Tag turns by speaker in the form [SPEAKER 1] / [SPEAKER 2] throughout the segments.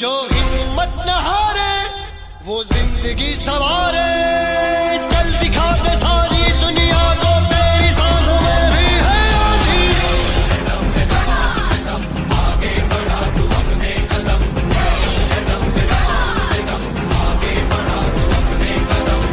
[SPEAKER 1] जो हिम्मत न हारे वो जिंदगी सवारे। चल दिखा दे सारी दुनिया को तेरी सांसों में भी है आधी। आगे बढ़ा तू अपने कदम, आगे बढ़ा तू अपने कदम।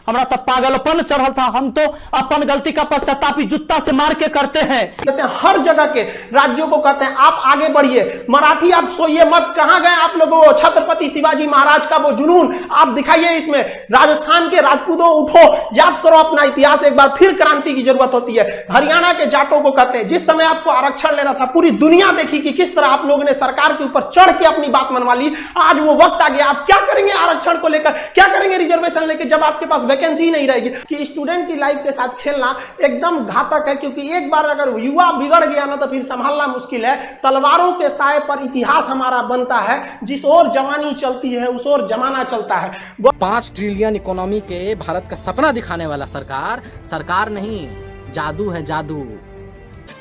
[SPEAKER 2] हमारा तब पागलपन चढ़ल था, हम तो अपन गलती का पश्चातापी जूता से मार के करते हैं।
[SPEAKER 3] कहते हैं हर जगह के राज्यों को कहते हैं आप आगे बढ़िए, मराठी आप सोइए मत। कहां गए आप लोगों? छत्रपति शिवाजी महाराज का वो जुनून आप दिखाइए इसमें। राजस्थान के राजपूतों उठो, याद करो अपना इतिहास, एक बार फिर क्रांति की जरूरत होती है। हरियाणा के जाटों को कहते हैं जिस समय आपको आरक्षण लेना था, पूरी दुनिया देखी कि किस तरह आप लोगों ने सरकार के ऊपर चढ़ के अपनी बात मनवा ली। आज वो वक्त आ गया, आप क्या करेंगे आरक्षण को लेकर, क्या करेंगे रिजर्वेशन लेकर, जब आपके पास वैकेंसी नहीं रहेगी। कि स्टूडेंट की लाइफ के साथ खेलना एकदम घातक है, क्योंकि एक बार अगर युवा बिगड़ गया ना तो फिर संभालना मुश्किल है। तलवारों के साए पर इतिहास हमारा बनता है, जिस ओर जवानी चलती है उस ओर जमाना चलता है।
[SPEAKER 4] 5 ट्रिलियन इकोनॉमी के भारत का सपना दिखाने वाला सरकार नहीं, जादू है जादू।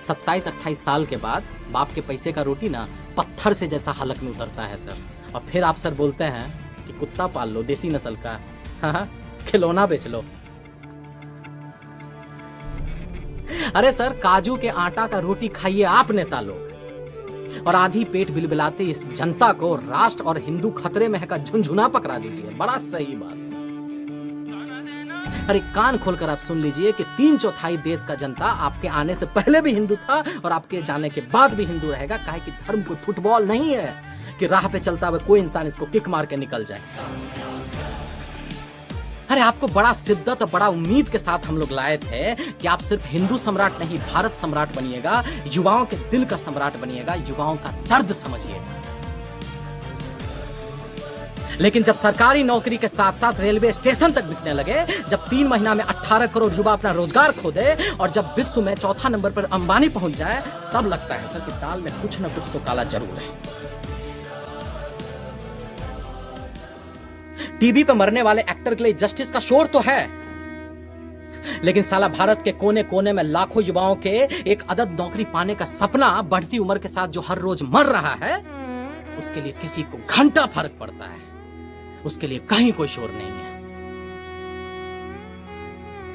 [SPEAKER 4] 27-28 साल के बाद बाप के पैसे का रोटी ना पत्थर से जैसा हलक में उतरता है सर। और फिर आप सर बोलते हैं कि कुत्ता पाल लो देसी नस्ल का, हाँ खिलौना बेच लो। अरे सर काजू के आटा का रोटी खाइए आप नेता लोग, और आधी पेट बिलबिलाते इस जनता को राष्ट्र और हिंदू खतरे में है का झुनझुना पकड़ा दीजिए। बड़ा सही बात। अरे कान खोलकर आप सुन लीजिए कि 3/4 देश का जनता आपके आने से पहले भी हिंदू था और आपके जाने के बाद भी हिंदू रहेगा। काहे कि धर्म कोई फुटबॉल नहीं है कि राह पे चलता हुआ कोई इंसान इसको किक मार के निकल जाए। अरे आपको बड़ा शिद्दत और बड़ा उम्मीद के साथ हम लोग लाए थे कि आप सिर्फ हिंदू सम्राट नहीं भारत सम्राट बनिएगा, युवाओं के दिल का सम्राट बनिएगा, युवाओं का दर्द समझिएगा। लेकिन जब सरकारी नौकरी के साथ साथ रेलवे स्टेशन तक बिकने लगे, जब 3 महीना में 18 करोड़ युवा अपना रोजगार खो दे, और जब विश्व में 4था नंबर पर अंबानी पहुंच जाए, तब लगता है सर कि दाल में कुछ न कुछ तो काला जरूर है। टीवी पे मरने वाले एक्टर के लिए जस्टिस का शोर तो है, लेकिन साला भारत के कोने कोने में लाखों युवाओं के एक अदद नौकरी पाने का सपना बढ़ती उम्र के साथ जो हर रोज मर रहा है, उसके लिए किसी को घंटा फर्क पड़ता है, उसके लिए कहीं कोई शोर नहीं है।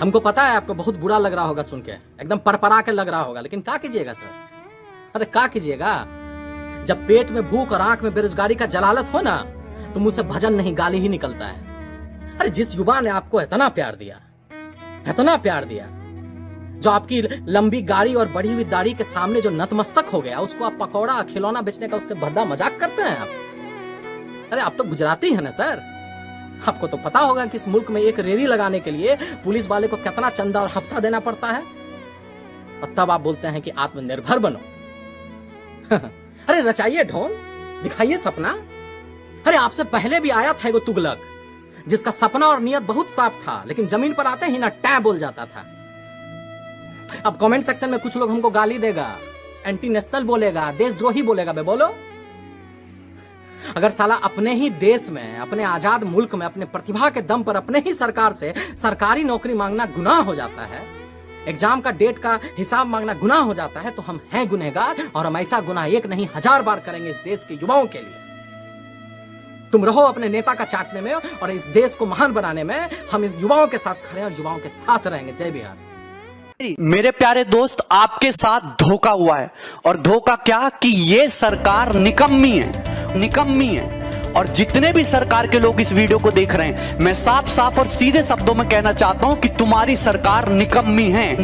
[SPEAKER 4] हमको पता है आपको बहुत बुरा लग रहा होगा सुन के, एकदम परपरा के लग रहा होगा, लेकिन क्या कीजिएगा सर? अरे क्या कीजिएगा? जब पेट में भूख और आंख में बेरोजगारी का जलालत हो ना, तो मुझसे भजन नहीं गाली ही निकलता है। अरे जिस युवा ने आपको इतना प्यार दिया, जो आपकी लंबी गाड़ी और बढ़ी हुई दाढ़ी के सामने जो नतमस्तक हो गया, उसको आप पकौड़ा खिलौना बेचने का उससे भद्दा मजाक करते हैं आप। अरे आप तो गुजराती हैं ना सर, आपको तो पता होगा कि इस मुल्क में एक रेरी लगाने के लिए पुलिस वाले को कितना चंदा और हफ्ता देना पड़ता है, और तब आप बोलते हैं कि आत्मनिर्भर बनो। अरे रचाइए ढोंग, दिखाइए सपना। अरे आपसे पहले भी आया था वो तुगलक, जिसका सपना और नियत बहुत साफ था, लेकिन जमीन पर आते ही ना टै बोल जाता था। अब कमेंट सेक्शन में कुछ लोग हमको गाली देगा, एंटी नेशनल बोलेगा, देशद्रोही बोलेगा। बे बोलो, अगर साला अपने ही देश में, अपने आजाद मुल्क में, अपने प्रतिभा के दम पर अपने ही सरकार से सरकारी नौकरी मांगना गुनाह हो जाता है, एग्जाम का डेट का हिसाब मांगना गुनाह हो जाता है, तो हम हैं गुनहगार, और हम ऐसा गुनाह 1 नहीं 1000 बार करेंगे इस देश के युवाओं के लिए। तुम रहो अपने नेता का चाटने में, और इस देश को महान बनाने में हम इन युवाओं के साथ खड़े और युवाओं के साथ रहेंगे। जय बिहार।
[SPEAKER 5] मेरे प्यारे दोस्त, आपके साथ धोखा हुआ है, और धोखा क्या कि ये सरकार निकम्मी है। और जितने भी सरकार के लोग इस वीडियो को देख रहे हैं, मैं साफ साफ और सीधे शब्दों में कहना चाहता हूं कि तुम्हारी सरकार निकम्मी है।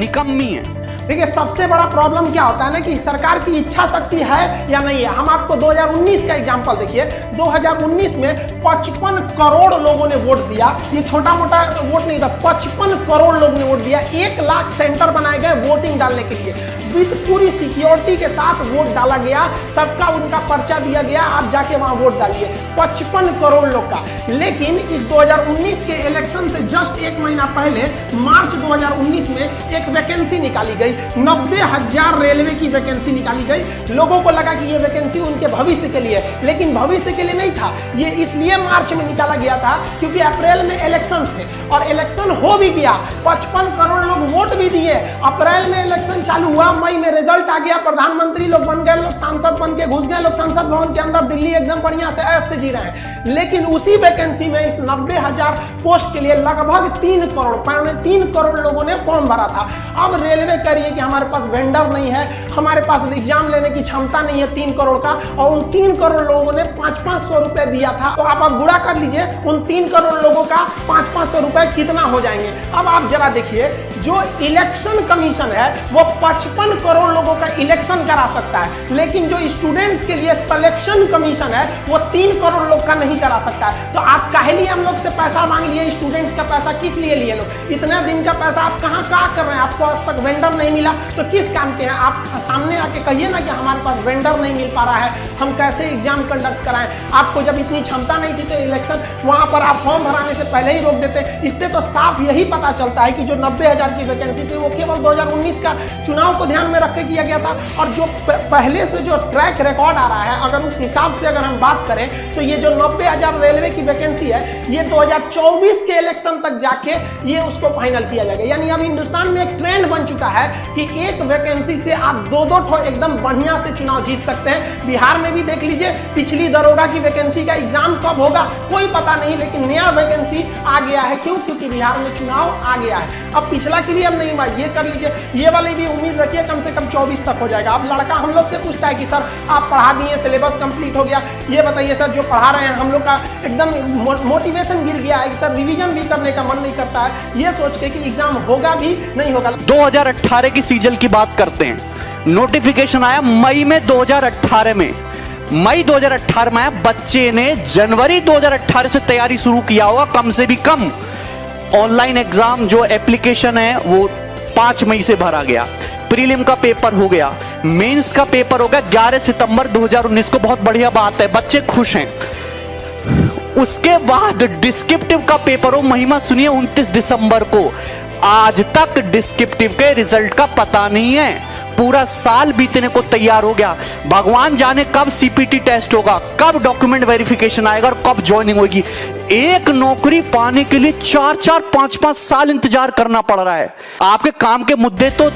[SPEAKER 3] देखिए सबसे बड़ा प्रॉब्लम क्या होता है ना कि सरकार की इच्छा शक्ति है या नहीं है। हम आपको 2019 का एग्जांपल देखिए, 2019 में 55 करोड़ लोगों ने वोट दिया। ये छोटा मोटा वोट नहीं था, 55 करोड़ लोगों ने वोट दिया। 1 लाख सेंटर बनाए गए वोटिंग डालने के लिए, विद पूरी सिक्योरिटी के साथ वोट डाला गया, सबका उनका पर्चा दिया गया, आप जाके वहां वोट डालिए। 55 करोड़ लोग का। लेकिन इस 2019 के इलेक्शन से जस्ट 1 महीना पहले मार्च 2019 में एक वैकेंसी निकाली गई, 90,000 रेलवे की वैकेंसी निकाली गई। लोगों को लगा कि ये वैकेंसी उनके भविष्य के लिए, लेकिन भविष्य के लिए नहीं था। ये इसलिए मार्च में निकाला गया था क्योंकि अप्रैल में इलेक्शन थे और इलेक्शन हो भी गया, 55 करोड़ लोग वोट भी दिए। अप्रैल में इलेक्शन चालू हुआ, मई में रिजल्ट आ गया, प्रधानमंत्री लोग बन गए, लोग सांसद बन के घुस गए, लोग संसद भवन के अंदर दिल्ली एकदम बढ़िया से ऐश से जी रहे हैं। लेकिन उसी वैकेंसी में इस 90,000 पोस्ट के लिए लगभग 3 करोड़ लोगों ने फॉर्म भरा था। अब रेलवे कह रही है कि हमारे पास वेंडर नहीं है, हमारे पास एग्जाम लेने की क्षमता नहीं है 3 करोड़ का, और उन 3 करोड़ लोगों ने 500-500 रुपए दिया था। तो आप गुणा कर लीजिए उन 3 करोड़ लोगों का 500-500 रुपए कितना हो जाएंगे। अब आप जरा देखिए, जो इलेक्शन कमीशन है वो 55 करोड़ लोगों का इलेक्शन करा सकता है, लेकिन जो स्टूडेंट्स के लिए सिलेक्शन कमीशन है वो 3 करोड़ लोग का नहीं करा सकता है। तो आप काहे लिए हम लोग से पैसा मांग लिए? स्टूडेंट्स का पैसा किस लिए लिए लोग? इतना दिन का पैसा आप कहाँ कर रहे हैं? आपको आज तक वेंडर नहीं मिला तो किस काम के हैं? आप सामने आके कहिए ना कि हमारे पास वेंडर नहीं मिल पा रहा है, हम कैसे एग्जाम कंडक्ट कराएं। आपको जब इतनी क्षमता नहीं थी तो इलेक्शन वहां पर आप फॉर्म भराने से पहले ही रोक देते। इससे तो साफ यही पता चलता है कि जो 90,000 की वैकेंसी थी वो केवल 2019 का चुनाव को ध्यान में रख के किया गया था। और जो पहले से जो ट्रैक रिकॉर्ड आ रहा है, अगर उस हिसाब से अगर हम बात करें तो ये जो 90,000 रेलवे की वैकेंसी है ये 2024 के इलेक्शन तक जाके ये उसको फाइनल किया जाएगा। यानी अब हिंदुस्तान में एक ट्रेंड बन चुका है कि एक वैकेंसी से आप 2-2 ठो एकदम बढ़िया से चुनाव जीत सकते हैं। बिहार में भी देख लीजिए, पिछली दरोगा की वैकेंसी का एग्जाम कब होगा कोई पता नहीं, लेकिन नया वैकेंसी आ गया है। क्यों? क्योंकि बिहार में चुनाव आ गया है। अब पिछला क्लियर नहीं हुआ, ये कर लीजिए, ये वाली भी उम्मीद रखिए कम से कम 24 तक हो जाएगा। अब लड़का हम लोग से पूछता है कि सर आप पढ़ा दिए, सिलेबस कंप्लीट हो गया, ये बताइए सर जो पढ़ा रहे हैं हम लोग का एकदम मोटिवेशन गिर गया है, सर रिवीजन भी करने का मन नहीं करता है, ये सोच के कि एग्जाम होगा भी नहीं होगा।
[SPEAKER 5] 2018 की सीजन की बात करते हैं। नोटिफिकेशन आया मई में 2018 में, मई 2018 में आया। बच्चे ने जनवरी 2018 से तैयारी शुरू किया होगा कम से भी कम। ऑनलाइन एग्जाम जो एप्लीकेशन है वो 5 मई से भरा गया, प्रीलिम का पेपर हो गया, मेंस का पेपर हो गया 11 सितंबर 2019 को। बहुत बढ़िया बात है, बच्चे खुश हैं। उसके बाद डिस्क्रिप्टिव का पेपर हो, महिमा सुनिए, 29 दिसंबर को। आज तक डिस्क्रिप्टिव के रिजल्ट का पता नहीं है। पूरा साल बीतने को तैयार हो गया, भगवान जाने कब सीपीटी टेस्ट होगा, कब डॉक्यूमेंट वेरिफिकेशन आएगा और कब ज्वाइनिंग होगी। एक नौकरी पाने के लिए 4-4, 5-5 साल इंतजार करना पड़ रहा है। आपके काम के मुद्दे तो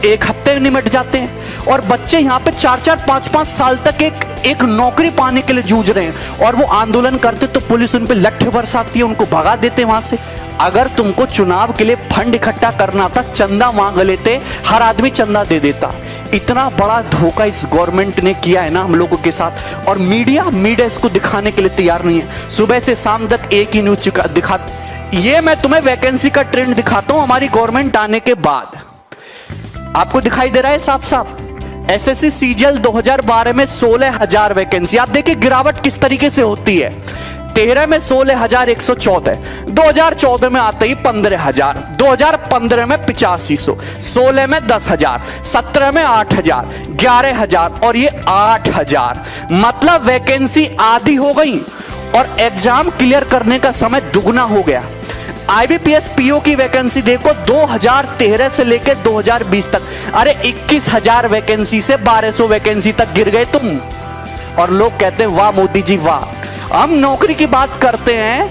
[SPEAKER 5] 1 हफ्ते में निमट जाते हैं और बच्चे यहाँ पे 4-4, 5-5 साल तक एक नौकरी पाने के लिए जूझ रहे हैं। और वो आंदोलन करते तो पुलिस उन पे लट्ठे बरसाती है, उनको भगा देते वहां से। अगर तुमको चुनाव के लिए फंड इकट्ठा करना था, चंदा मांग लेते, हर आदमी चंदा दे देता। इतना बड़ा धोखा इस गवर्नमेंट ने किया है ना हम लोगों के साथ, और मीडिया इसको दिखाने के लिए तैयार नहीं है। सुबह से शाम तक एक ही न्यूज दिखा। ये मैं तुम्हें वैकेंसी का ट्रेंड दिखाता हूं हमारी गवर्नमेंट आने के बाद। आपको दिखाई दे रहा है साफ साफ। एसएससी सीजीएल 2012 में 16,000 वैकेंसी। आप देखिए गिरावट किस तरीके से होती है। 13 में 16,114, 2014 में आते ही 15,000, 2015 में 8500, 16 में 10,000, 17 में 8,000, 11,000 और ये 8,000। मतलब वैकेंसी आधी हो गई और एग्जाम क्लियर करने का समय दुगना हो गया। आईबीपीएस पीओ की वैकेंसी देखो 2013 से लेकर 2020 तक, अरे 21,000 वैकेंसी से 1,200 वैकेंसी तक गिर गए तुम। और लोग कहते हैं वाह मोदी जी वाह। हम नौकरी की बात करते हैं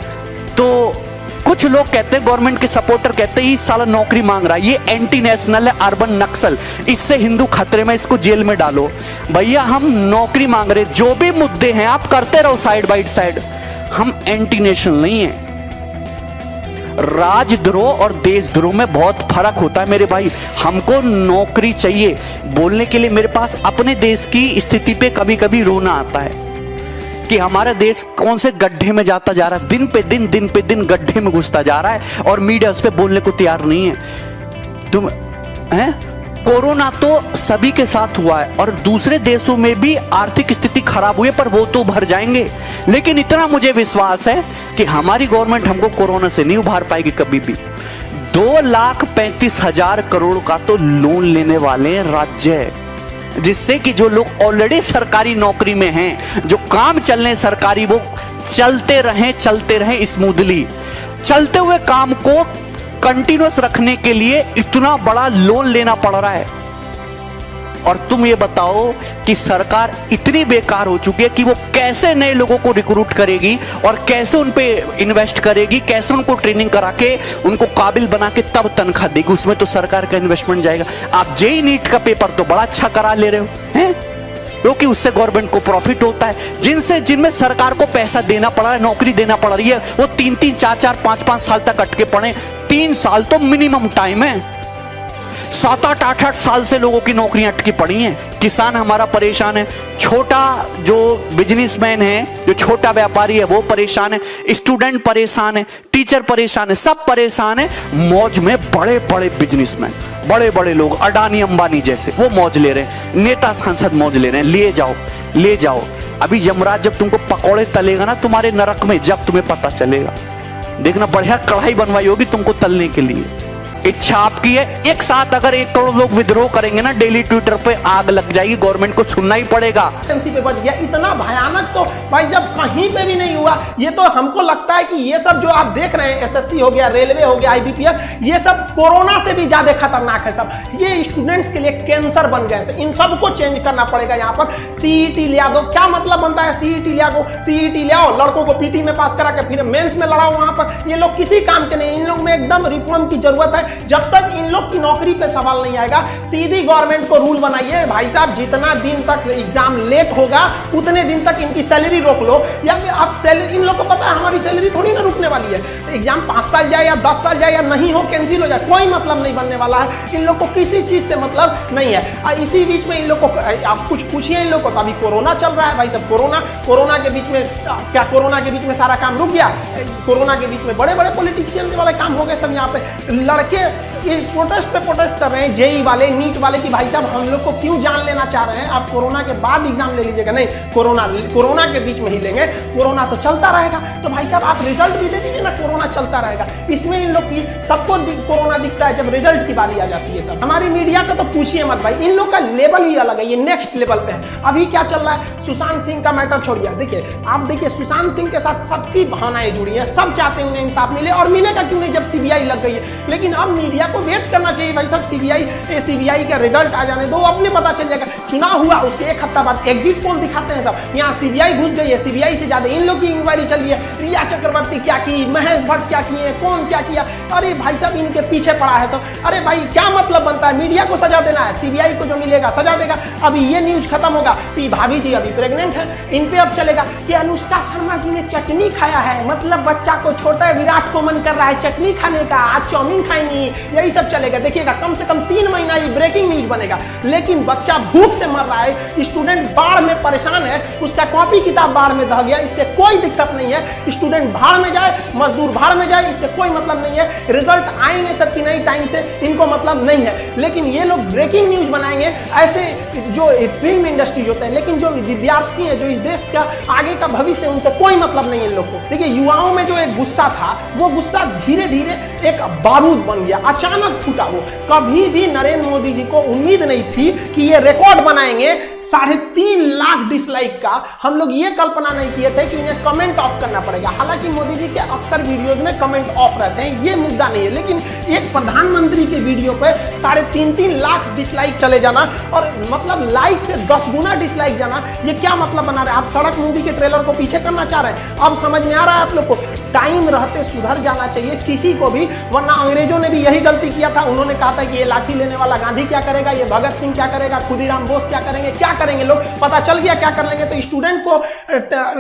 [SPEAKER 5] तो कुछ लोग कहते हैं, गवर्नमेंट के सपोर्टर कहते हैं, इस साल नौकरी मांग रहा है, ये एंटी नेशनल है, अर्बन नक्सल, इससे हिंदू खतरे में, इसको जेल में डालो। भैया हम नौकरी मांग रहे, जो भी मुद्दे हैं आप करते रहो साइड बाई साइड, हम एंटी नेशनल नहीं है। राजद्रोह और देशद्रोह में बहुत फर्क होता है मेरे भाई। हमको नौकरी चाहिए, बोलने के लिए मेरे पास अपने देश की स्थिति पे कभी कभी रोना आता है कि हमारा देश कौन से गड्ढे में जाता जा रहा है, दिन पे दिन गड्ढे में घुसता जा रहा है और मीडिया उस पर बोलने को तैयार नहीं है। तुम हैं कोरोना तो सभी के साथ हुआ है और दूसरे देशों में भी आर्थिक स्थिति खराब हुई है, पर वो तो भर जाएंगे। लेकिन इतना मुझे विश्वास है कि हमारी गवर्नमेंट हमको कोरोना से नहीं उभार पाएगी कभी भी। 2,35,000 करोड़ का तो लोन लेने वाले राज्य है, जिससे कि जो लोग ऑलरेडी सरकारी नौकरी में हैं, जो काम चल रहे हैं सरकारी, वो चलते रहें स्मूथली। चलते हुए काम को कंटिन्यूअस रखने के लिए इतना बड़ा लोन लेना पड़ रहा है। और तुम ये बताओ कि सरकार इतनी बेकार हो चुकी है कि वो कैसे नए लोगों को रिक्रूट करेगी और कैसे उन पे इन्वेस्ट करेगी, कैसे उनको ट्रेनिंग करा के उनको काबिल बना के तब तनख्वाह देगी। उसमें तो सरकार का इन्वेस्टमेंट जाएगा। आप जेईई नीट का पेपर तो बड़ा अच्छा करा ले रहे हो हैं, क्योंकि उससे गवर्नमेंट को प्रॉफिट होता है। जिनमें सरकार को पैसा देना पड़ रहा है, नौकरी देना पड़ रही है, वो 3-3, 4-4, 5-5 साल तक अटके पड़े। 3 साल तो मिनिमम टाइम है। 7-8, 8-8 साल से लोगों की नौकरियां अटकी पड़ी हैं। किसान हमारा परेशान है, छोटा जो बिजनेसमैन है, जो छोटा व्यापारी है, वो परेशान है, स्टूडेंट परेशान है, टीचर परेशान है, सब परेशान है। मौज में बड़े बड़े बिजनेसमैन, बड़े बड़े लोग, अडानी अंबानी जैसे, वो मौज ले रहे हैं। नेता सांसद मौज ले रहे हैं। ले जाओ। अभी यमराज जब तुमको पकौड़े तलेगा ना तुम्हारे नरक में, जब तुम्हें पता चलेगा, देखना बढ़िया कढ़ाई बनवाई होगी तुमको तलने के लिए। इच्छा आपकी है। एक साथ अगर 1 करोड़ लोग विद्रोह करेंगे ना, डेली ट्विटर पे आग लग जाएगी, गवर्नमेंट को सुनना ही पड़ेगा।
[SPEAKER 3] पे बच गया। इतना भयानक तो भाई जब कहीं पे भी नहीं हुआ। ये तो हमको लगता है कि ये सब जो आप देख रहे हैं, एसएससी हो गया, रेलवे हो गया, आईबीपीएस, ये सब कोरोना से भी ज्यादा खतरनाक है। सब ये स्टूडेंट्स के लिए कैंसर बन गए। इन सबको चेंज करना पड़ेगा। यहाँ पर सीईटी ले दो। क्या मतलब बनता है सीईटी ले आओ, लड़कों को पीटी में पास करा के फिर मेंस में लड़ाओ। वहां पर ये लोग किसी काम के नहीं। इन लोग में एकदम रिफॉर्म की जरूरत है। जब तक इन लोग की नौकरी पे सवाल नहीं आएगा, सीधी गवर्नमेंट को रूल बनाइए, भाई साहब जितना दिन तक एग्जाम लेट होगा उतने दिन तक इनकी सैलरी रोक लो। या फिर आप सैलरी, इन लोग को पता है हमारी सैलरी थोड़ी ना रुकने वाली है। एग्जाम 5 साल जाए या 10 साल जाए या नहीं हो, कैंसिल हो जाए, कोई मतलब नहीं बनने वाला है। इन लोग को किसी चीज से मतलब नहीं है। इसी बीच में इन लोग को आप कुछ पूछिए इन लोग को, तो अभी कोरोना चल रहा है भाई साहब। कोरोना के बीच में क्या, कोरोना के बीच में सारा काम रुक गया? कोरोना के बीच में बड़े बड़े पॉलिटिशियन वाले काम हो गए सब। यहाँ पे लड़के ये प्रोटेस्ट कर रहे हैं, जेईई वाले, नीट वाले, कि भाई साहब हम लोग को क्यों जान लेना चाह रहे हैं? आप कोरोना के बाद एग्जाम ले लीजिएगा। नहीं, कोरोना के बीच में ही लेंगे। कोरोना तो चलता रहेगा, तो भाई साहब आप रिजल्ट भी दे दीजिए ना, कोरोना चलता रहेगा। इसमें इन लोग की सबको कोरोना दिखता है, जब रिजल्ट की बारी आ जाती है तब। हमारी मीडिया का तो पूछिए मत भाई, इन लोग का लेवल ही अलग है, ये नेक्स्ट लेवल पे है। अभी क्या चल रहा है, सुशांत सिंह का मैटर छोड़िए। देखिए आप देखिए, सुशांत सिंह के साथ सबकी भावनाएं जुड़ी है, सब चाहते हैं उन्हें इंसाफ मिले, और मिलेगा क्यों नहीं जब सीबीआई लग गई है। लेकिन अब मीडिया को वेट करना चाहिए भाई साहब, सीबीआई का रिजल्ट आ जाने दो, अपने पता चल जाएगा। चुनाव हुआ उसके 1 हफ्ता बाद एग्जिट पोल दिखाते हैं सब। यहाँ सीबीआई घुस गई है, सीबीआई से ज्यादा इन लोग की इंक्वायरी चल रही है। रिया चक्रवर्ती क्या की, महेश भट्ट क्या किए, कौन क्या किया, अरे भाई साहब इनके पीछे पड़ा है सब। अरे भाई क्या मतलब बनता है, मीडिया को सजा देना है, सीबीआई को जो मिलेगा सजा देगा। अभी ये न्यूज खत्म होगा कि भाभी जी अभी प्रेग्नेंट है, इन पे अब चलेगा कि अनुष्का शर्मा जी ने चटनी खाया है, मतलब बच्चा को छोटा विराट को मन कर रहा है चटनी खाने का, आज चाउमीन खाएंगी, यही सब चलेगा। देखिएगा कम से कम 3 महीना ये ब्रेकिंग न्यूज बनेगा। लेकिन बच्चा भूख से मर रहा है, स्टूडेंट बाढ़ में परेशान है, उसका कॉपी किताब बाढ़ में दह गया, इससे कोई दिक्कत नहीं है। स्टूडेंट भाड़ में जाए, मजदूर भाड़ में जाए, इससे कोई मतलब नहीं है। रिजल्ट आएंगे सबकी नई टाइम से, इनको मतलब नहीं है। लेकिन ये लोग ब्रेकिंग न्यूज बनाएंगे ऐसे, जो फिल्म इंडस्ट्री होते हैं, लेकिन जो विद्यार्थी है, जो इस देश का आगे का भविष्य, उनसे कोई मतलब नहीं है इन लोग को। देखिए युवाओं में जो एक गुस्सा था, वो गुस्सा धीरे धीरे एक बारूद बन गया, अचानक फूटा। वो कभी भी नरेंद्र मोदी जी को उम्मीद नहीं थी कि ये रिकॉर्ड बनाएंगे 3.5 लाख डिसलाइक का। हम लोग ये कल्पना नहीं किए थे कि इन्हें कमेंट ऑफ करना पड़ेगा। हालांकि मोदी जी के अक्सर वीडियोज में कमेंट ऑफ रहते हैं, ये मुद्दा नहीं है। लेकिन एक प्रधानमंत्री के वीडियो पे 3.5 लाख डिसलाइक चले जाना, और मतलब लाइक से 10 गुना डिसलाइक जाना, ये क्या मतलब बना रहे हैं? आप सड़क मूवी के ट्रेलर को पीछे करना चाह रहे हैं? अब समझ में आ रहा है आप लोग को, टाइम रहते सुधर जाना चाहिए किसी को भी, वरना अंग्रेजों ने भी यही गलती किया था। उन्होंने कहा था कि ये लाठी लेने वाला गांधी क्या करेगा, ये भगत सिंह क्या करेगा, खुदीराम बोस क्या करेंगे, क्या करेंगे लोग, पता चल गया क्या कर लेंगे। तो स्टूडेंट को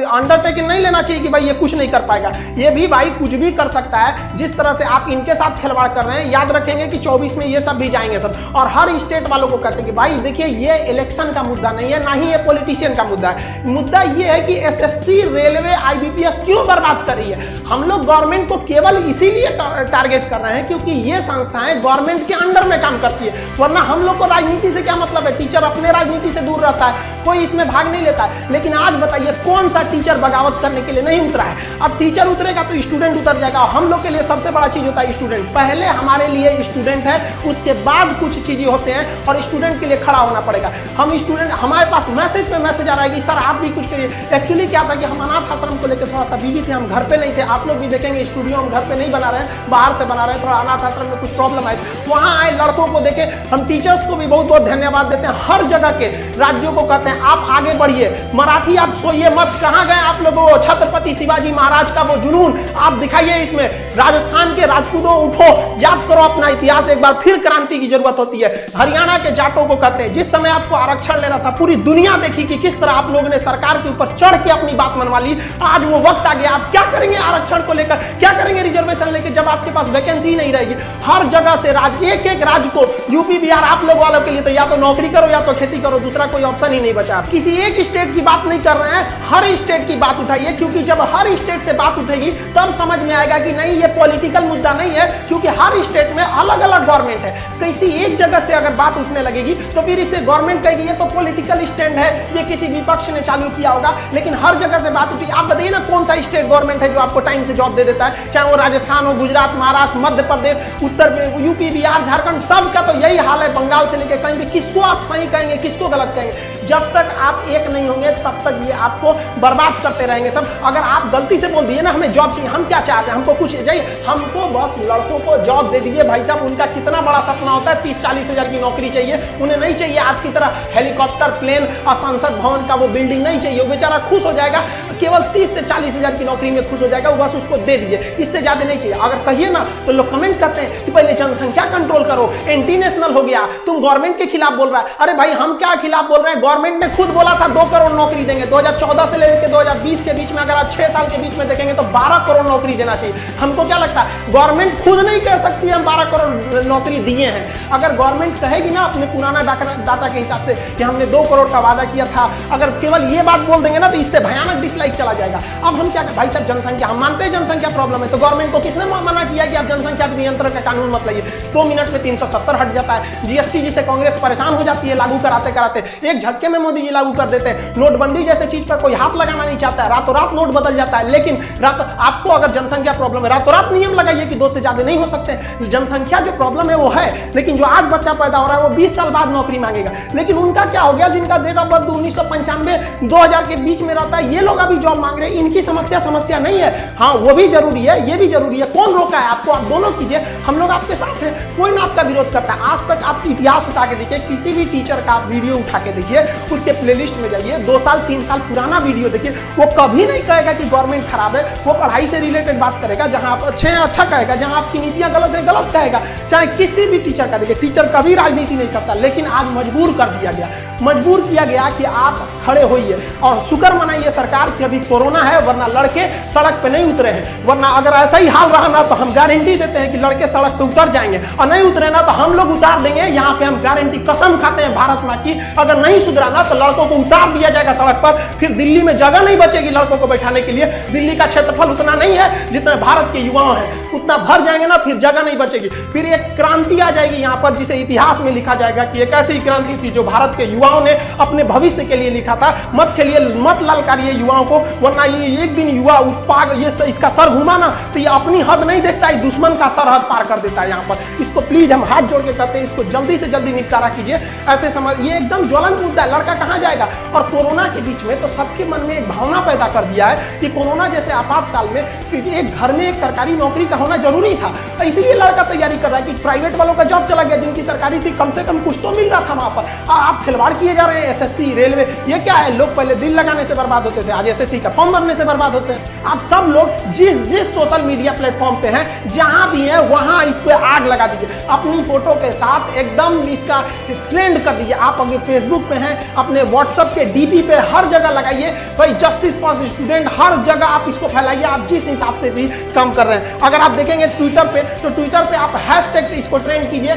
[SPEAKER 3] अंडरटेकिंग नहीं लेना चाहिए कि भाई ये कुछ नहीं कर पाएगा। ये भी भाई कुछ भी कर सकता है। जिस तरह से आप इनके साथ खिलवाड़ कर रहे हैं, याद रखेंगे कि 24 में ये सब भी जाएंगे सब। और हर स्टेट वालों को कहते हैं कि भाई देखिए ये इलेक्शन का मुद्दा नहीं है, ना ही ये पॉलिटिशियन का मुद्दा है। मुद्दा ये है कि एसएससी, रेलवे, आईबीपीएस क्यों बर्बाद कर रही है। हम लोग गवर्नमेंट को केवल इसीलिए टारगेट कर रहे हैं क्योंकि ये संस्थाएं गवर्नमेंट के अंडर में काम करती है, वरना हम लोग को राजनीति से क्या मतलब है। टीचर अपने राजनीति से दूर रहता है, कोई इसमें भाग नहीं लेता है। लेकिन आज बताइए कौन सा टीचर बगावत करने के लिए नहीं उतरा है। अब टीचर उतरेगा तो स्टूडेंट उतर जाएगा। हम लोग के लिए सबसे बड़ा चीज होता है स्टूडेंट। पहले हमारे लिए स्टूडेंट है, उसके बाद कुछ चीजें होते हैं और स्टूडेंट के लिए खड़ा होना पड़ेगा। हम स्टूडेंट, हमारे पास मैसेज पे मैसेज आ रहा है कि सर आप भी कुछ करिए। एक्चुअली क्या था कि हम अनाथ आश्रम को लेकर थोड़ा सा बिजी थे, हम घर पे नहीं थे। आप लोग भी देखेंगे स्टूडियो हम घर पे नहीं बना रहे हैं, बाहर से बना रहे हैं। थोड़ा अनाथ आश्रम में कुछ प्रॉब्लम आई, वहां आए लड़कों को देखे। हम टीचर्स को भी बहुत बहुत धन्यवाद देते हैं। हर जगह के राज्यों को कहते हैं आप आगे बढ़िए, मराठी आप सोइए मत। कहां गए आप लोगों? छत्रपति शिवाजी महाराज का वो जुनून आप दिखाइए इसमें। राजस्थान के राजपूतों उठो, याद करो अपना इतिहास एक बार फिर। क्रांति की जरूरत होती है। हरियाणा के जाटों को कहते हैं, जिस समय आपको आरक्षण लेना था पूरी दुनिया देखी कि किस तरह आप लोगों ने सरकार के ऊपर चढ़ के अपनी बात मनवा ली। आज वो वक्त आ गया, आप क्या करेंगे आरक्षण को लेकर, क्या करेंगे रिजर्वेशन लेकर जब आपके पास वैकेंसी नहीं रहेगी। हर जगह से एक एक राज्य को, यूपी बिहार आप लोग वालों के लिए तो या तो नौकरी करो या तो खेती करो, दूसरा कोई ऑप्शन ही नहीं बचा। किसी एक स्टेट की बात नहीं कर रहे हैं, हर स्टेट की बात उठाइए, क्योंकि जब हर स्टेट से बात उठेगी तब समझ में आएगा कि नहीं ये पॉलिटिकल मुद्दा नहीं है, क्योंकि हर स्टेट में अलग अलग गवर्नमेंट है। किसी एक जगह से अगर बात उठने लगेगी तो फिर इसे गवर्नमेंट कहेगी ये तो पॉलिटिकल स्टैंड है, ये किसी विपक्ष ने चालू किया होगा। लेकिन हर जगह से बात उठी। आप बताइए ना कौन सा स्टेट गवर्नमेंट है जो आपको टाइम से जॉब दे देता है, चाहे वो राजस्थान हो, गुजरात, महाराष्ट्र, मध्य प्रदेश, उत्तर यूपी, बिहार, झारखंड, सबका तो यही हाल है। बंगाल से लेकर कहीं भी किसको आप सही कहेंगे, किसको गलत कहेंगे। जब तक आप एक नहीं होंगे तब तक ये आपको बर्बाद करते रहेंगे सब। अगर आप गलती से बोल दिए ना हमें जॉब चाहिए, हम क्या चाहते हैं, हमको कुछ चाहिए, हमको बस लड़कों को जॉब दे दीजिए। भाई साहब उनका कितना बड़ा सपना होता है 30-40 हजार की नौकरी चाहिए, उन्हें नहीं चाहिए आपकी तरह हेलीकॉप्टर, प्लेन और संसद भवन का वो बिल्डिंग नहीं चाहिए। वो बेचारा खुश हो जाएगा, केवल 30 से 40 हजार की नौकरी में खुश हो जाएगा, वो बस उसको दे दीजिए, इससे ज्यादा नहीं चाहिए। अगर कहिए ना तो लोग कमेंट करते हैं कि पहले जनसंख्या कंट्रोल करो, एंटी नेशनल हो गया, तुम गवर्नमेंट के खिलाफ बोल रहा है। अरे भाई हम क्या खिलाफ बोल रहे हैं, गवर्नमेंट ने खुद बोला था 2 करोड़ नौकरी देंगे। 2014 से लेकर 2020 के बीच में अगर आप 6 साल के बीच में देखेंगे तो 12 करोड़ नौकरी देना चाहिए। हमको क्या लगता है गवर्नमेंट खुद नहीं कह सकती हम 12 करोड़ नौकरी दिए हैं। अगर गवर्नमेंट कहेगी ना अपने पुराना डाटा के हिसाब से कि हमने 2 करोड़ का वादा किया था, अगर केवल ये बात बोल देंगे ना तो इससे भयानक डिसलाइक चला जाएगा। अब हम क्या, भाई साहब जनसंख्या, हम मानते हैं जनसंख्या प्रॉब्लम है, तो गवर्नमेंट को किसने मना किया कि आप जनसंख्या के नियंत्रण का कानून मत लाइए। 2 मिनट में 370 हट जाता है। जीएसटी जिसे कांग्रेस परेशान हो जाती है लागू कराते कराते, एक झटके में मोदी जी लागू कर देते हैं। नोटबंदी जैसे चीज पर कोई हाथ लगाना नहीं चाहता है, रातों रात नोट बदल जाता है। लेकिन आपको अगर जनसंख्या प्रॉब्लम है, रातों रात नियम लगाइए कि 2 से ज्यादा नहीं हो सकते। जनसंख्या जो प्रॉब्लम है वो है, लेकिन जो आज बच्चा पैदा हो रहा है वो 20 साल बाद नौकरी मांगेगा। लेकिन उनका क्या हो गया, जिनका डेट ऑफ बर्थ 1995 2000 के बीच में रहता है, ये लोग अभी जॉब मांग रहे हैं। इनकी समस्या नहीं है। हाँ वो भी जरूरी है, ये भी जरूरी है। कौन रोका है आपको? आप दोनों कीजिए, हम लोग आपके साथ हैं, कोई ना आपका विरोध करता है। आज तक आप इतिहास उठा के देखिए, किसी भी टीचर का आप वीडियो उठा के देखिए, उसके प्लेलिस्ट में जाइए, 2 साल 3 साल पुराना वीडियो देखिए, वो कभी नहीं कहेगा कि गवर्नमेंट खराब है। वो पढ़ाई से रिलेटेड बात करेगा, जहां आप अच्छे हैं अच्छा कहेगा, जहां आपकी नीतियां गलत है गलत कहेगा। चाहे किसी भी टीचर का देखिए, टीचर कभी राजनीति नहीं करता, लेकिन आज मजबूर कर दिया गया, मजबूर किया गया कि आप खड़े होइए और शुक्र मनाइए सरकार कि अभी कोरोना है, वरना लड़के सड़क पे नहीं उतरे हैं। वरना अगर ऐसा ही हाल रहा ना तो हम गारंटी देते हैं कि लड़के सड़क पे उतर जाएंगे, और नहीं उतरे ना तो हम लोग उतार देंगे। यहाँ पे हम गारंटी कसम खाते हैं भारत मां की, अगर नहीं सुधरा ना तो लड़कों को उतार दिया जाएगा सड़क पर। फिर दिल्ली में जगह नहीं बचेगी लड़कों को बैठाने के लिए। दिल्ली का क्षेत्रफल उतना नहीं है जितना भारत के युवाओं हैं, उतना भर जाएंगे ना, फिर जगह नहीं बचेगी। फिर एक क्रांति आ जाएगी यहाँ पर, जिसे इतिहास में लिखा जाएगा कि एक ऐसी क्रांति थी जो भारत के युवाओं ने अपने भविष्य के लिए लिखा था। मत खेलिए, मत ललकारिए युवाओं को, वरना ये एक दिन युवा उत्पाद ये इसका सर घुमा ना तो ये अपनी हद नहीं देखता है, दुश्मन का सरहद पार कर देता है यहाँ पर। इसको प्लीज हम हाथ जोड़ के कहते हैं, इसको जल्दी से जल्दी निपटारा कीजिए। ऐसे समझ, ये एकदम ज्वलंत मुद्दा है, लड़का कहाँ जाएगा। और कोरोना के बीच में तो सबके मन में एक भावना पैदा कर दिया है कि कोरोना जैसे आपातकाल में एक घर में एक सरकारी नौकरी का होना जरूरी था, इसलिए लड़का तैयारी कर रहा है कि प्राइवेट वालों का जॉब चला गया, जिनकी सरकारी थी कम से कम कुछ तो मिल रहा था वहां पर। आप खिलवाड़ किए जा रहे हैं, एसएससी, रेलवे, ये क्या है। लोग पहले दिल लगाने से बर्बाद होते थे, आज एसएससी का फॉर्म भरने से बर्बाद होते हैं। आप सब लोग जिस सोशल मीडिया प्लेटफॉर्म पे हैं, जहां भी है वहां इस पे आग लगा दीजिए, अपनी फोटो के साथ एकदम इसका ट्रेंड कर दीजिए। आप अगर फेसबुक पे हैं, अपने व्हाट्सएप के डीपी पे हर जगह लगाइए भाई, जस्टिस फॉर स्टूडेंट, हर जगह आप इसको फैलाइए। आप जिस हिसाब से भी काम कर रहे हैं, अगर आप देखेंगे ट्विटर पे, तो ट्विटर पे आप हैशटैग इसको ट्रेंड कीजिए,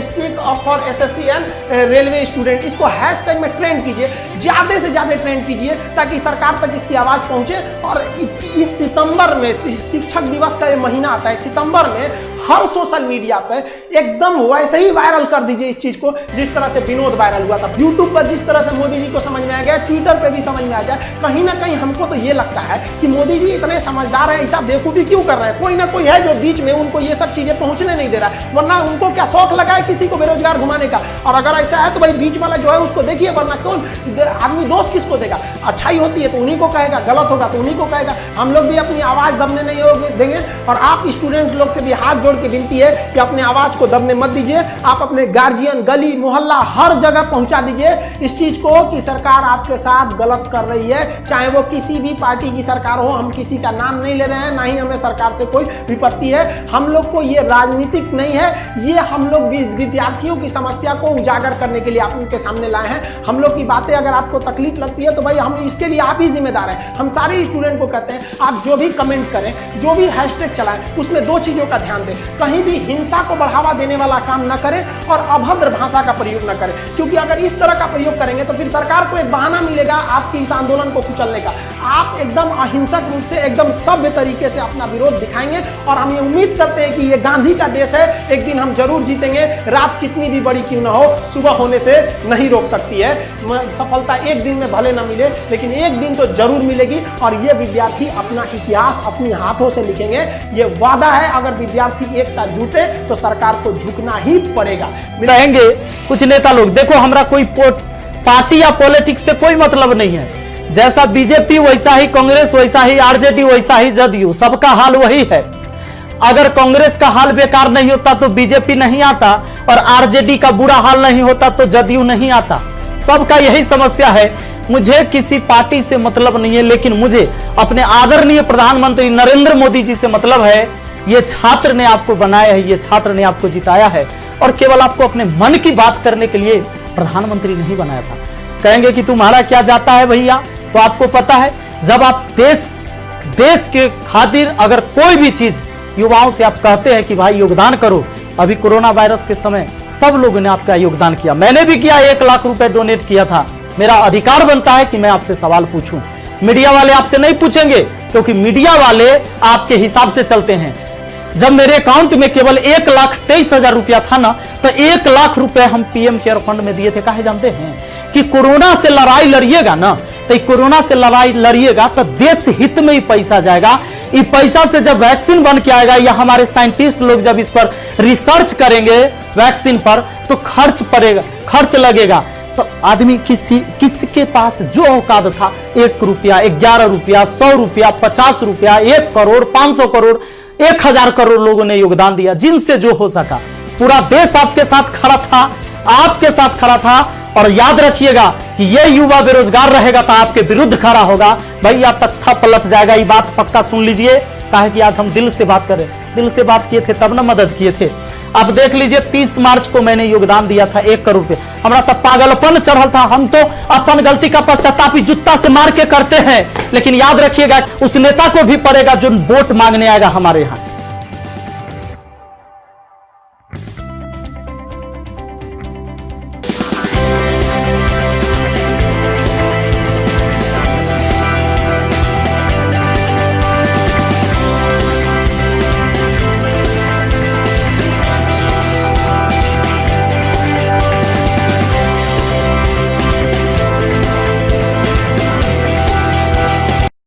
[SPEAKER 3] speak for SSC and railway student, इसको हैशटैग में ट्रेंड कीजिए, ज्यादा से ज्यादा ट्रेंड कीजिए ताकि सरकार तक इसकी आवाज पहुंचे और इस सितम सितंबर में शिक्षक दिवस का ये महीना आता है, सितंबर में हर सोशल मीडिया पे एकदम वैसे ही वायरल कर दीजिए इस चीज को जिस तरह से विनोद वायरल हुआ था। यूट्यूब पर जिस तरह से मोदी जी को समझ में आ गया, ट्विटर पे भी समझ में आ जाए। कहीं ना कहीं हमको तो ये लगता है कि मोदी जी इतने समझदार हैं, ऐसा बेवकूफी क्यों कर रहे हैं? कोई ना कोई है जो बीच में उनको ये सब चीजें पहुंचने नहीं दे रहा है, वरना उनको क्या शौक लगा है किसी को बेरोजगार घुमाने का? और अगर ऐसा है तो भाई बीच वाला जो है उसको देखिए, वरना कौन आदमी दोष किसको देगा? अच्छाई होती है तो उन्हीं को कहेगा, गलत होगा तो उन्हीं को कहेगा। हम लोग भी अपनी आवाज दबने नहीं देंगे। और आप स्टूडेंट्स लोग के भी हाथ जोड़ के विनती है कि अपने आवाज को दबने मत दीजिए। आप अपने गार्जियन, गली मोहल्ला हर जगह पहुंचा दीजिए इस चीज को कि सरकार आपके साथ गलत कर रही है, चाहे वो किसी भी पार्टी की सरकार हो। हम किसी का नाम नहीं ले रहे हैं, ना ही हमें सरकार से कोई विपत्ति है। हम लोग को ये राजनीतिक नहीं है, ये हम लोग विद्यार्थियों की समस्या को उजागर करने के लिए आप उनके सामने लाए हैं। हम लोग की बातें अगर आपको तकलीफ लगती है तो भाई हम इसके लिए आप ही जिम्मेदार हैं। हम सारे स्टूडेंट को कहते हैं आप जो भी कमेंट करें, जो भी हैशटैग चलाएं, उसमें दो चीजों का ध्यान दें। कहीं भी हिंसा को बढ़ावा देने वाला काम न करें और अभद्र भाषा का प्रयोग न करें, क्योंकि अगर इस तरह का प्रयोग करेंगे तो फिर सरकार को एक बहाना मिलेगा आपकी इस आंदोलन को कुचलने का। आप एकदम अहिंसक रूप से, एकदम सभ्य तरीके से अपना विरोध दिखाएंगे और हम ये उम्मीद करते हैं कि ये गांधी का देश है, एक दिन हम जरूर जीतेंगे। रात कितनी भी बड़ी क्यों ना हो, सुबह होने से नहीं रोक सकती है। सफलता एक दिन में भले ना मिले, लेकिन एक दिन तो जरूर मिलेगी और ये विद्यार्थी अपना इतिहास अपनी हाथों से लिखेंगे। ये वादा है, अगर विद्यार्थी एक साथ जुटे तो सरकार को झुकना ही पड़ेगा।
[SPEAKER 2] रहेंगे कुछ नेता लोग, देखो हमारा कोई पार्टी या पॉलिटिक्स से कोई मतलब नहीं है। जैसा बीजेपी वैसा ही कांग्रेस, वैसा ही आरजेडी, वैसा ही जदयू, सबका हाल वही है। अगर कांग्रेस का हाल बेकार नहीं होता तो बीजेपी नहीं आता, और आरजेडी का बुरा हाल नहीं होता तो जदयू नहीं आता। सबका यही समस्या है। मुझे किसी पार्टी से मतलब नहीं है, लेकिन मुझे अपने आदरणीय प्रधानमंत्री नरेंद्र मोदी जी से मतलब है। ये छात्र ने आपको बनाया है, ये छात्र ने आपको जिताया है, और केवल आपको अपने मन की बात करने के लिए प्रधानमंत्री नहीं बनाया था। कहेंगे कि तुम्हारा क्या जाता है भैया, तो आपको पता है जब आप देश के खातिर अगर कोई भी चीज युवाओं से आप कहते हैं कि भाई योगदान करो, अभी कोरोना वायरस के समय सब लोगों ने आपका योगदान किया, मैंने भी किया, 1 लाख रुपए डोनेट किया था। मेरा अधिकार बनता है कि मैं आपसे सवाल पूछूं। मीडिया वाले आपसे नहीं पूछेंगे, क्योंकि मीडिया वाले आपके हिसाब से चलते हैं। जब मेरे अकाउंट में केवल 1,23,000 रुपया था ना, तो 1 लाख रुपए हम पीएम केयर फंड में दिए थे। काहे जानते हैं कि कोरोना से लड़ाई लड़िएगा ना, तो कोरोना से लड़ाई लड़िएगा तो देश हित में ही पैसा जाएगा। ये पैसा से जब वैक्सीन बन के आएगा, या हमारे साइंटिस्ट लोग जब इस पर रिसर्च करेंगे वैक्सीन पर, तो खर्च लगेगा। तो आदमी किसके पास जो औकात था, 1 रुपया, 11 रुपया, 100 रुपया, 50 रुपया, 1 करोड़, 500 करोड़, 1000 करोड़ लोगों ने योगदान दिया, जिनसे जो हो सका। पूरा देश आपके साथ खड़ा था, आपके साथ खड़ा था। और याद रखिएगा कि ये युवा बेरोजगार रहेगा तो आपके विरुद्ध खड़ा होगा। भैया तख्ता पलट जाएगा, ये बात पक्का सुन लीजिए। कहा कि आज हम दिल से बात करें, दिल से बात किए थे तब ना मदद किए थे। अब देख लीजिए 30 मार्च को मैंने योगदान दिया था 1 करोड़ रुपए। हमारा तब पागलपन चढ़ल था। हम तो अपन गलती का पश्चाताप जूता से मार के करते हैं, लेकिन याद रखिएगा उस नेता को भी पड़ेगा जो वोट मांगने आएगा हमारे यहाँ।